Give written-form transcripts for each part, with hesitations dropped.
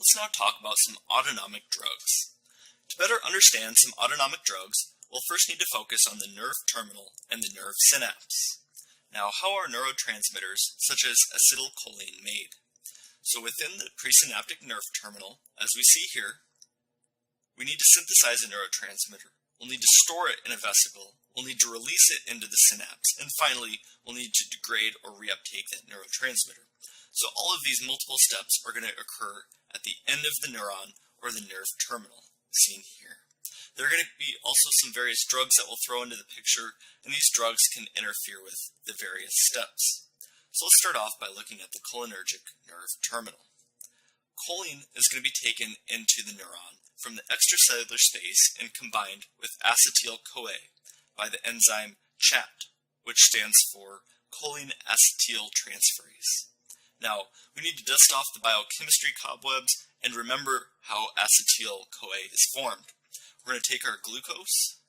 let's now talk about some autonomic drugs. To better understand some autonomic drugs, we'll first need to focus on the nerve terminal and the nerve synapse. Now, how are neurotransmitters such as acetylcholine made? So within the presynaptic nerve terminal, as we see here, we need to synthesize a neurotransmitter. We'll need to store it in a vesicle, we'll need to release it into the synapse, and finally, we'll need to degrade or reuptake that neurotransmitter. So all of these multiple steps are going to occur at the end of the neuron or the nerve terminal, seen here. There are going to be also some various drugs that we'll throw into the picture, and these drugs can interfere with the various steps. So let's start off by looking at the cholinergic nerve terminal. Choline is going to be taken into the neuron from the extracellular space and combined with acetyl-CoA by the enzyme CHAT, which stands for choline acetyltransferase. Now, we need to dust off the biochemistry cobwebs and remember how acetyl-CoA is formed. We're going to take our glucose,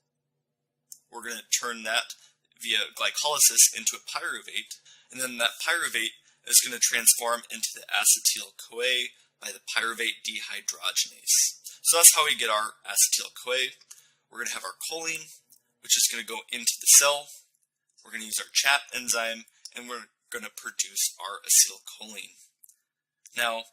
we're going to turn that via glycolysis into a pyruvate, and then that pyruvate is going to transform into the acetyl-CoA by the pyruvate dehydrogenase. So that's how we get our acetyl-CoA. We're going to have our choline, which is going to go into the cell. We're going to use our CHAT enzyme, and we're going to produce our acetylcholine. Now,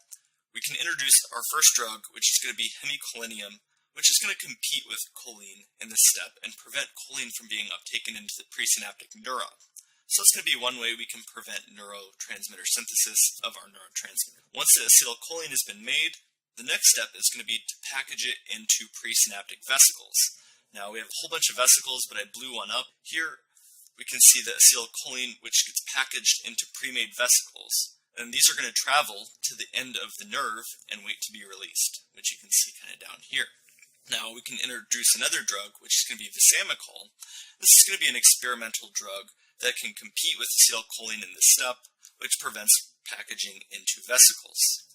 we can introduce our first drug, which is going to be hemicholinum, which is going to compete with choline in this step and prevent choline from being uptaken into the presynaptic neuron. So that's going to be one way we can prevent neurotransmitter synthesis of our neurotransmitter. Once the acetylcholine has been made, the next step is going to be to package it into presynaptic vesicles. Now, we have a whole bunch of vesicles, but I blew one up. Here, we can see the acetylcholine, which gets packaged into pre-made vesicles. And these are going to travel to the end of the nerve and wait to be released, which you can see kind of down here. Now, we can introduce another drug, which is going to be visamicol. This is going to be an experimental drug that can compete with acetylcholine in this step, which prevents packaging into vesicles.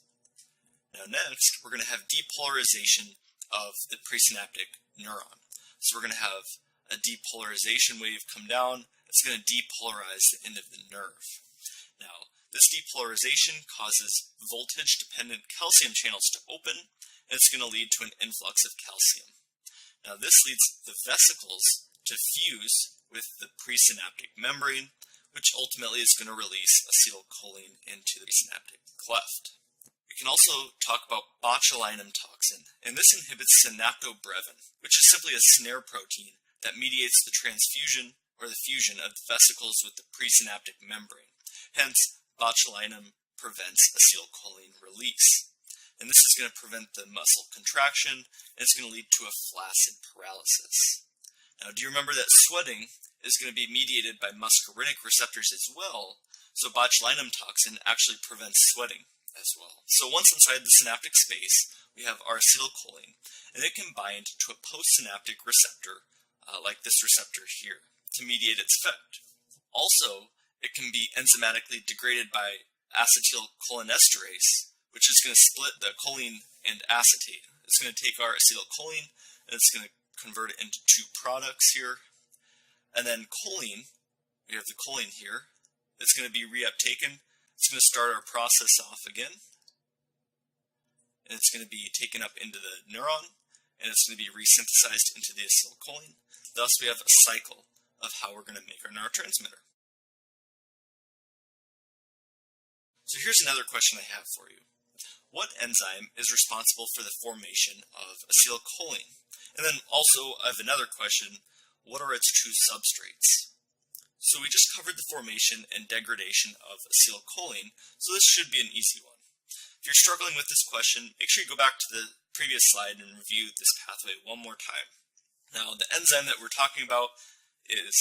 Now next, we're going to have depolarization of the presynaptic neuron. So we're going to have a depolarization wave come down. It's going to depolarize the end of the nerve. Now, this depolarization causes voltage-dependent calcium channels to open, and it's going to lead to an influx of calcium. Now, this leads the vesicles to fuse with the presynaptic membrane, which ultimately is going to release acetylcholine into the synaptic cleft. We can also talk about botulinum toxin, and this inhibits synaptobrevin, which is simply a snare protein that mediates the transfusion or the fusion of the vesicles with the presynaptic membrane. Hence, botulinum prevents acetylcholine release. And this is going to prevent the muscle contraction, and it's going to lead to a flaccid paralysis. Now, do you remember that sweating is going to be mediated by muscarinic receptors as well? So botulinum toxin actually prevents sweating as well. So once inside the synaptic space, we have our acetylcholine, and it can bind to a postsynaptic receptor, like this receptor here, to mediate its effect. Also, it can be enzymatically degraded by acetylcholinesterase, which is going to split the choline and acetate. It's going to take our acetylcholine, and it's going to convert it into two products here. And then choline, we have the choline here, it's going to be reuptaken. It's going to start our process off again, and it's going to be taken up into the neuron, and it's going to be resynthesized into the acetylcholine. Thus, we have a cycle of how we're going to make our neurotransmitter. So here's another question I have for you. What enzyme is responsible for the formation of acetylcholine? And then also, I have another question. What are its two substrates? So we just covered the formation and degradation of acetylcholine, so this should be an easy one. If you're struggling with this question, make sure you go back to the previous slide and review this pathway one more time. Now, the enzyme that we're talking about is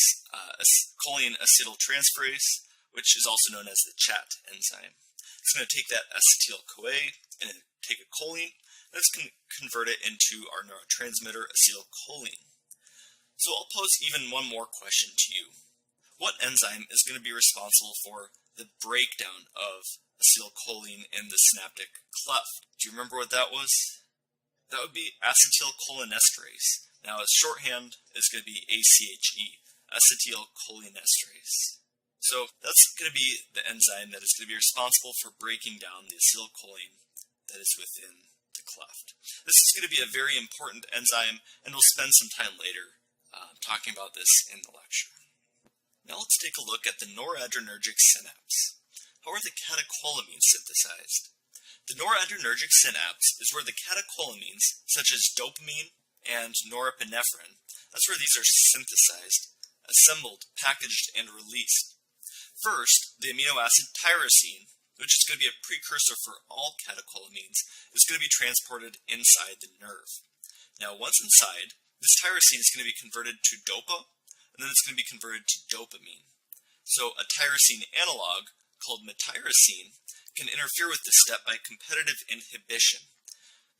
choline acetyltransferase, which is also known as the CHAT enzyme. It's going to take that acetyl-CoA and take a choline, and it's going to convert it into our neurotransmitter acetylcholine. So I'll pose even one more question to you. What enzyme is going to be responsible for the breakdown of acetylcholine in the synaptic cleft? Do you remember what that was? That would be acetylcholinesterase. Now its shorthand is going to be ACHE, acetylcholinesterase. So that's going to be the enzyme that is going to be responsible for breaking down the acetylcholine that is within the cleft. This is going to be a very important enzyme, and we'll spend some time later talking about this in the lecture. Now let's take a look at the noradrenergic synapse. How are the catecholamines synthesized? The noradrenergic synapse is where the catecholamines, such as dopamine and norepinephrine, that's where these are synthesized, assembled, packaged, and released. First, the amino acid tyrosine, which is going to be a precursor for all catecholamines, is going to be transported inside the nerve. Now, once inside, this tyrosine is going to be converted to dopa, and then it's going to be converted to dopamine. So a tyrosine analog, called metyrosine, can interfere with this step by competitive inhibition.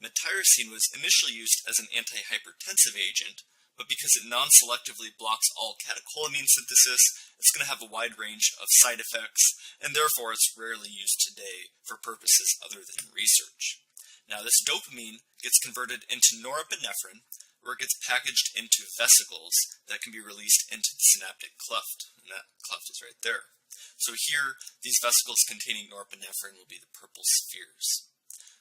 Metyrosine was initially used as an antihypertensive agent, but because it non-selectively blocks all catecholamine synthesis, it's going to have a wide range of side effects, and therefore it's rarely used today for purposes other than research. Now, this dopamine gets converted into norepinephrine, where it gets packaged into vesicles that can be released into the synaptic cleft, and that cleft is right there. So here, these vesicles containing norepinephrine will be the purple spheres.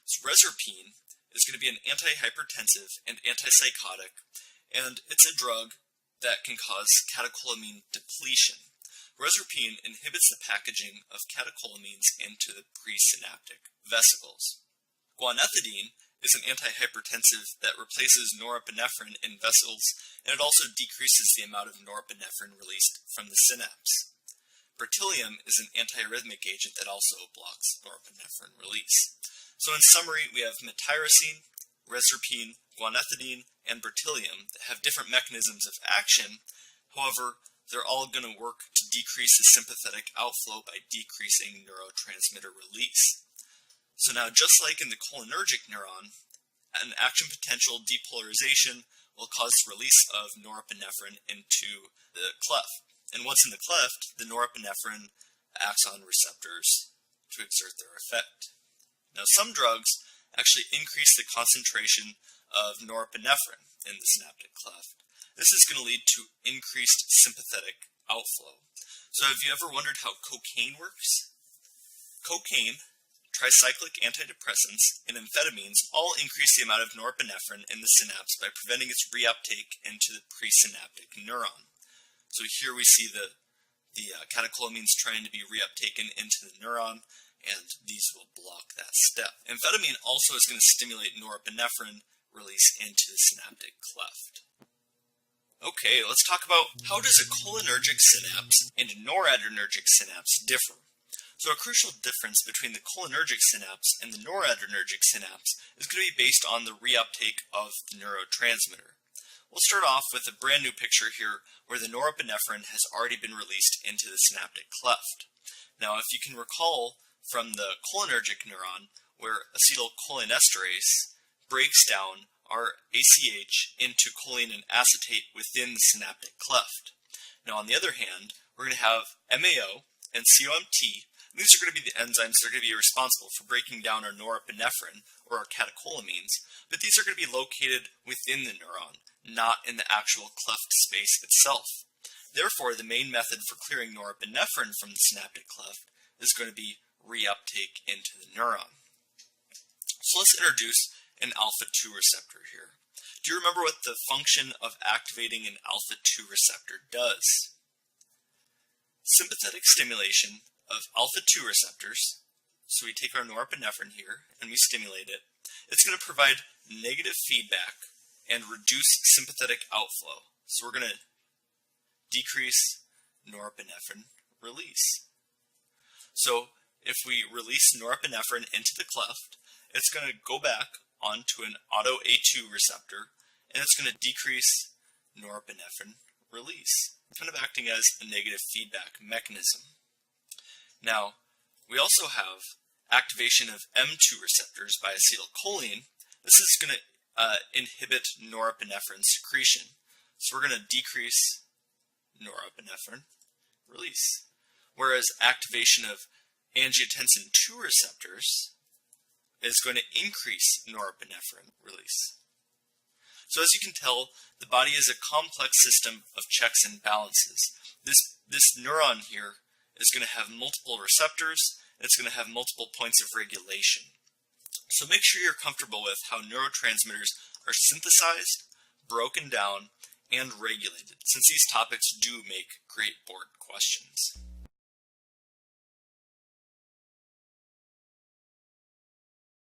So reserpine is going to be an antihypertensive and antipsychotic, and it's a drug that can cause catecholamine depletion. Reserpine inhibits the packaging of catecholamines into the presynaptic vesicles. Guanethidine is an antihypertensive that replaces norepinephrine in vesicles, and it also decreases the amount of norepinephrine released from the synapse. Bertilium is an antiarrhythmic agent that also blocks norepinephrine release. So in summary, we have metyrosine, reserpine, guanethidine, and bertilium that have different mechanisms of action. However, they're all going to work to decrease the sympathetic outflow by decreasing neurotransmitter release. So now, just like in the cholinergic neuron, an action potential depolarization will cause release of norepinephrine into the cleft. And once in the cleft, the norepinephrine acts on receptors to exert their effect. Now, some drugs actually increase the concentration of norepinephrine in the synaptic cleft. This is going to lead to increased sympathetic outflow. So have you ever wondered how cocaine works? Cocaine, tricyclic antidepressants, and amphetamines all increase the amount of norepinephrine in the synapse by preventing its reuptake into the presynaptic neuron. So here we see the catecholamines trying to be reuptaken into the neuron, and these will block that step. Amphetamine also is going to stimulate norepinephrine release into the synaptic cleft. Okay, let's talk about how does a cholinergic synapse and noradrenergic synapse differ. So a crucial difference between the cholinergic synapse and the noradrenergic synapse is going to be based on the reuptake of the neurotransmitter. We'll start off with a brand new picture here where the norepinephrine has already been released into the synaptic cleft. Now, if you can recall from the cholinergic neuron, where acetylcholinesterase breaks down our ACH into choline and acetate within the synaptic cleft. Now, on the other hand, we're going to have MAO and COMT. And these are going to be the enzymes that are going to be responsible for breaking down our norepinephrine, or our catecholamines, but these are going to be located within the neuron, not in the actual cleft space itself. Therefore, the main method for clearing norepinephrine from the synaptic cleft is going to be reuptake into the neuron. So let's introduce an alpha-2 receptor here. Do you remember what the function of activating an alpha-2 receptor does? Sympathetic stimulation of alpha-2 receptors, so we take our norepinephrine here and we stimulate it, it's going to provide negative feedback and reduce sympathetic outflow. So we're going to decrease norepinephrine release. So if we release norepinephrine into the cleft, it's going to go back onto an auto-A2 receptor, and it's going to decrease norepinephrine release, kind of acting as a negative feedback mechanism. Now, we also have activation of M2 receptors by acetylcholine. This is going to inhibit norepinephrine secretion. So we're going to decrease norepinephrine release. Whereas activation of angiotensin II receptors is going to increase norepinephrine release. So as you can tell, the body is a complex system of checks and balances. This neuron here is going to have multiple receptors, and it's going to have multiple points of regulation. So make sure you're comfortable with how neurotransmitters are synthesized, broken down, and regulated, since these topics do make great board questions.